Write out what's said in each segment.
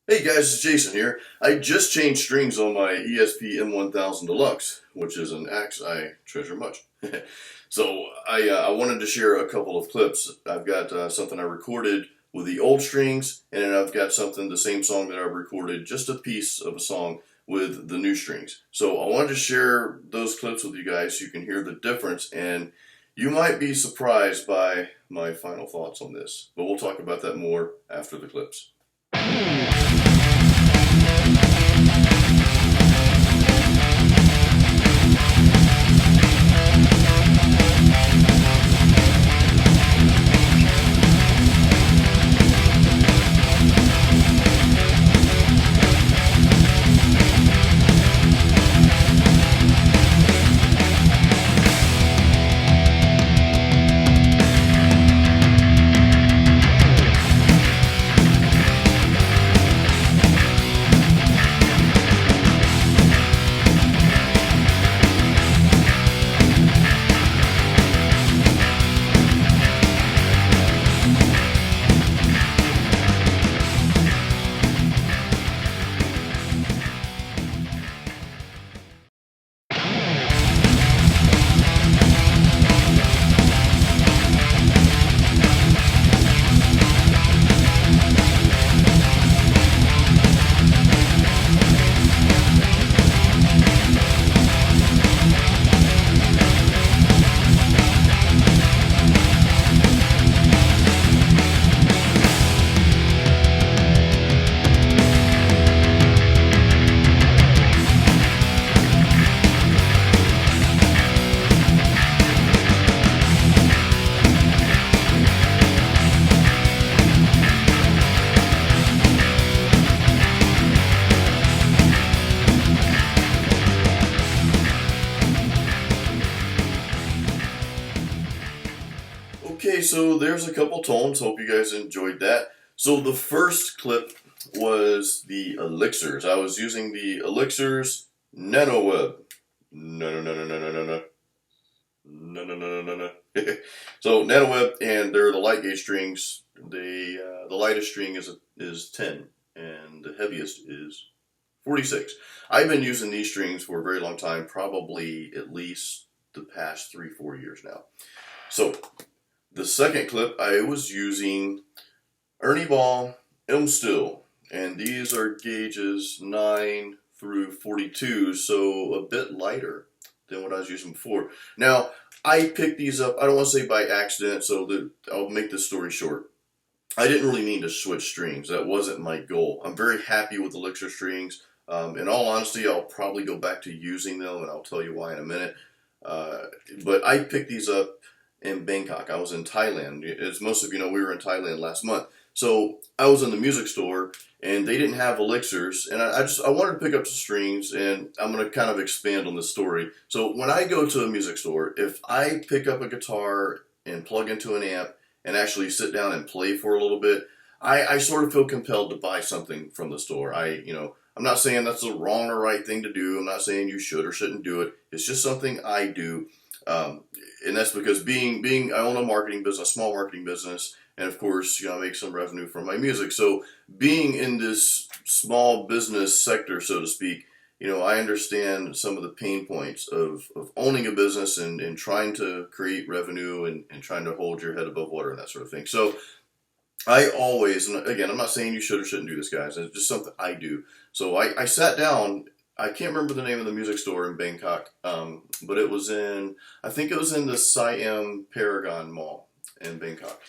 Hey guys, it's Jason here. I just changed strings on my ESP M1000 Deluxe, which is an axe I treasure much. So I wanted to share a couple of clips. I've got something I recorded with the old strings, and then I've got something, the same song that I recorded, just a piece of a song with the new strings. So I wanted to share those clips with you guys so you can hear the difference, and you might be surprised by my final thoughts on this. But we'll talk about that more after the clips. Okay, so there's a couple tones. Hope you guys enjoyed that. So the first clip was the Elixirs. I was using the Elixirs Nanoweb. No, no, no, no, no, no, no, no. No, no, no, no, no, no. So Nanoweb, and they're the light gauge strings. The lightest string is 10, and the heaviest is 46. I've been using these strings for a very long time, probably at least the past 3-4 years now. So the second clip, I was using Ernie Ball M Still, and these are gauges 9 through 42, so a bit lighter than what I was using before. Now, I picked these up, I don't want to say by accident, so I'll make this story short. I didn't really mean to switch strings. That wasn't my goal. I'm very happy with Elixir strings. In all honesty, I'll probably go back to using them, and I'll tell you why in a minute. But I picked these up in Bangkok. I was in Thailand. As most of you know, we were in Thailand last month. So I was in the music store, and they didn't have Elixirs, and I wanted to pick up some strings, and I'm going to kind of expand on this story. So when I go to a music store, if I pick up a guitar and plug into an amp and actually sit down and play for a little bit, I sort of feel compelled to buy something from the store. I'm not saying that's the wrong or right thing to do. I'm not saying you should or shouldn't do it. It's just something I do. And that's because I own a marketing business, a small marketing business, and of course, I make some revenue from my music. So being in this small business sector, so to speak, I understand some of the pain points of owning a business and trying to create revenue and trying to hold your head above water and that sort of thing. So I always, and again, I'm not saying you should or shouldn't do this, guys. It's just something I do. So I sat down. I can't remember the name of the music store in Bangkok, but I think it was in the Siam Paragon Mall in Bangkok.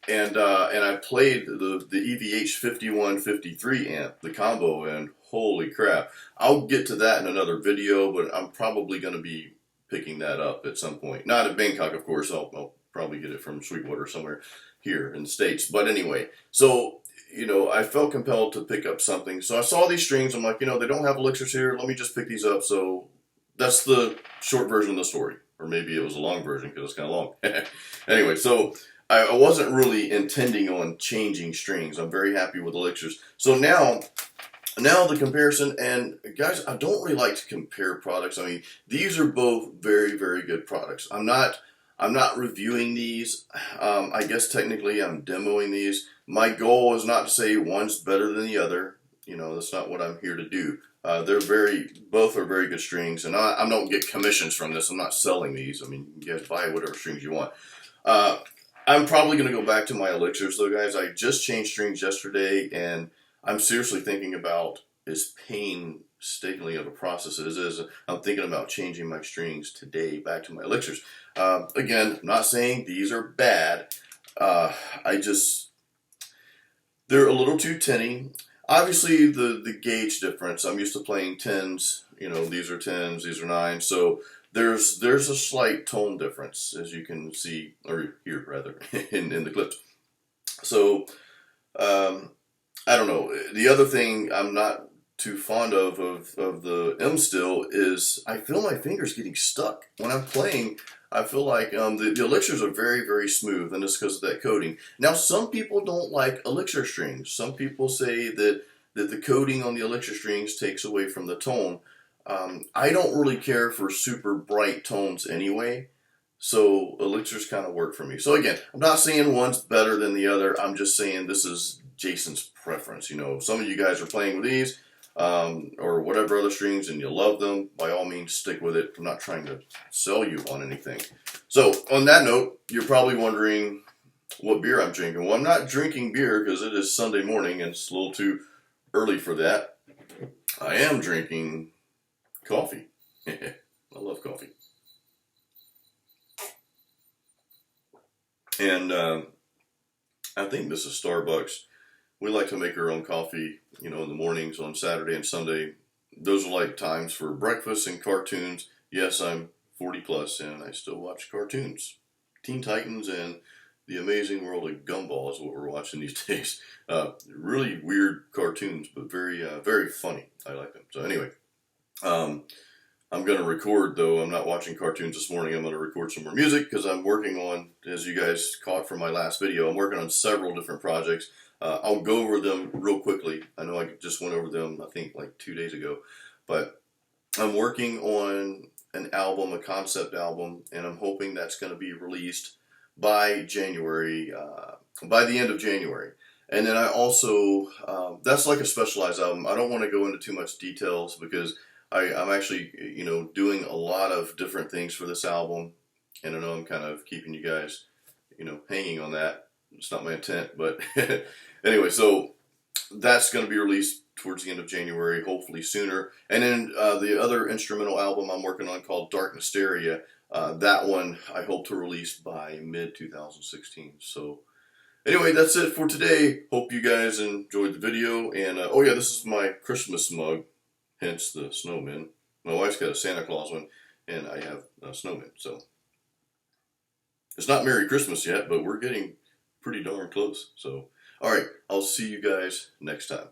And I played the EVH 5153 amp, the combo, and holy crap. I'll get to that in another video, but I'm probably going to be picking that up at some point. Not at Bangkok, of course. I'll probably get it from Sweetwater somewhere here in the States. But anyway, so I felt compelled to pick up something. So I saw these strings. I'm like, they don't have elixirs here. Let me just pick these up. So that's the short version of the story. Or maybe it was a long version because it's kind of long. Anyway, so I wasn't really intending on changing strings. I'm very happy with elixirs. So now the comparison, and guys, I don't really like to compare products. I mean, these are both very, very good products. I'm not reviewing these. I guess technically I'm demoing these. My goal is not to say one's better than the other. You know, that's not what I'm here to do. Both are very good strings, and I don't get commissions from this. I'm not selling these. I mean, you guys buy whatever strings you want. I'm probably going to go back to my Elixirs, though, guys. I just changed strings yesterday, and I'm seriously thinking about, as painstakingly of a process as it is, I'm thinking about changing my strings today back to my Elixirs. Again, I'm not saying these are bad. They're a little too tinny. Obviously, the gauge difference. I'm used to playing 10s. You know, these are 10s, these are 9s. So there's a slight tone difference, as you can see, or hear rather, in the clips. So I don't know. The other thing I'm not too fond of the M Still is I feel my fingers getting stuck when I'm playing. I feel like the Elixirs are very, very smooth, and it's because of that coating. Now, some people don't like Elixir strings. Some people say that the coating on the Elixir strings takes away from the tone. I don't really care for super bright tones anyway, so Elixirs kind of work for me. So again, I'm not saying one's better than the other. I'm just saying this is Jason's preference. You know, if some of you guys are playing with these, or whatever other strings, and you love them, by all means stick with it. I'm not trying to sell you on anything. So on that note, you're probably wondering what beer I'm drinking. Well, I'm not drinking beer because it is Sunday morning and it's a little too early for that. I am drinking coffee. I love coffee. And I think this is Starbucks. We like to make our own coffee, you know, in the mornings on Saturday and Sunday. Those are like times for breakfast and cartoons. Yes, I'm 40 plus and I still watch cartoons. Teen Titans and The Amazing World of Gumball is what we're watching these days. Really weird cartoons, but very, very funny. I like them. So anyway, I'm going to record, though. I'm not watching cartoons this morning. I'm going to record some more music because I'm working on, as you guys caught from my last video, I'm working on several different projects. I'll go over them real quickly. I know I just went over them, I think, like 2 days ago. But I'm working on an album, a concept album, and I'm hoping that's going to be released by January, by the end of January. And then I also, that's like a specialized album. I don't want to go into too much details because I'm actually, you know, doing a lot of different things for this album. And I know I'm kind of keeping you guys, you know, hanging on that. It's not my intent, but anyway, so that's going to be released towards the end of January, hopefully sooner. And then the other instrumental album I'm working on called Dark Hysteria, that one I hope to release by mid-2016. So anyway, that's it for today. Hope you guys enjoyed the video. And oh yeah, this is my Christmas mug, hence the snowman. My wife's got a Santa Claus one, and I have a snowman. So it's not Merry Christmas yet, but we're getting pretty darn close. So, all right, I'll see you guys next time.